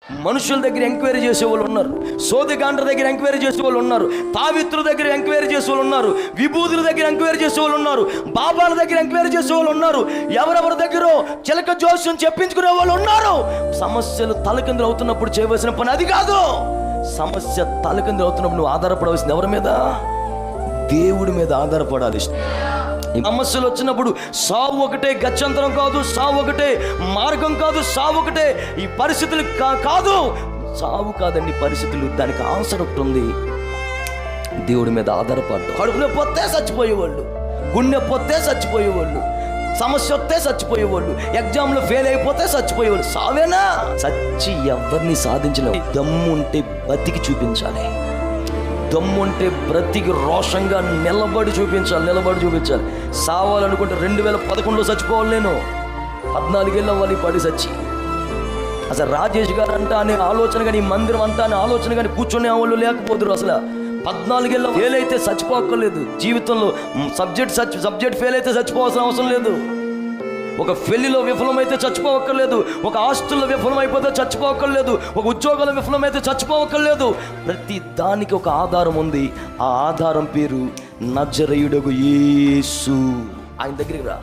మనుషుల దగ్గర ఎంక్వైరీ చేసే వాళ్ళు ఉన్నారు, సోదిగాండ్ర దగ్గర ఎంక్వైరీ చేసే వాళ్ళు ఉన్నారు, తావిత్రుల దగ్గర ఎంక్వైరీ చేసే వాళ్ళు ఉన్నారు, విభూతుల దగ్గర ఎంక్వైరీ చేసే వాళ్ళు ఉన్నారు, బాబాల దగ్గర ఎంక్వైరీ చేసే వాళ్ళు ఉన్నారు, ఎవరెవరి దగ్గర చిలక జోస్యం చెప్పించుకునే వాళ్ళు ఉన్నారు. సమస్యలు తలకిందులు అవుతున్నప్పుడు చేయవలసిన పని అది కాదు. సమస్య తలకిందులు అవుతున్నప్పుడు నువ్వు ఆధారపడవలసింది ఎవరి మీద? దేవుడి మీద ఆధారపడాలి. సమస్యలు వచ్చినప్పుడు సావు ఒకటే గత్యంతరం కాదు, సావు ఒకటే మార్గం కాదు, సావు ఒకటే ఈ పరిస్థితులు కాదు, సావు కాదండి పరిస్థితులు. దానికి ఆన్సర్ ఒకటి ఉంది, దేవుడి మీద ఆధారపడ్డ. కడుపులో పోతే చచ్చిపోయేవాళ్ళు, గుండె పోతే చచ్చిపోయేవాళ్ళు, సమస్య వస్తే చచ్చిపోయేవాళ్ళు, ఎగ్జామ్లో ఫెయిల్ అయిపోతే చచ్చిపోయేవాళ్ళు. సావేనా? చచ్చి ఎవరిని సాధించలేవు. దమ్ముంటే బతికి చూపించాలి, దమ్ముంటే బ్రతికి రోషంగా నిలబడి చూపించాలి. సావాలనుకుంటే 2011లో చచ్చిపోవాలి, నేను 14 ఏళ్ళు అవ్వాలి పడి చచ్చి. అసలు రాజేష్ గారు అంట అనే ఆలోచన కానీ, మందిరం అంట అనే ఆలోచన కానీ కూర్చునే వాళ్ళు లేకపోతురు. అసలు 14 ఏళ్ళు ఫెయిల్ అయితే చచ్చిపోక్కర్లేదు. జీవితంలో సబ్జెక్ట్ ఫెయిల్ అయితే చచ్చిపోవాల్సిన అవసరం లేదు. ఒక పెళ్లిలో విఫలమైతే చచ్చిపోవక్కర్లేదు, ఒక ఆస్తుల్లో విఫలమైపోతే చచ్చిపోవక్కర్లేదు, ఒక ఉద్యోగంలో విఫలమైతే చచ్చిపోవక్కర్లేదు. ప్రతి దానికి ఒక ఆధారం ఉంది. ఆ ఆధారం పేరు నజరేయుడగు యేసు. ఆయన దగ్గరికి రా.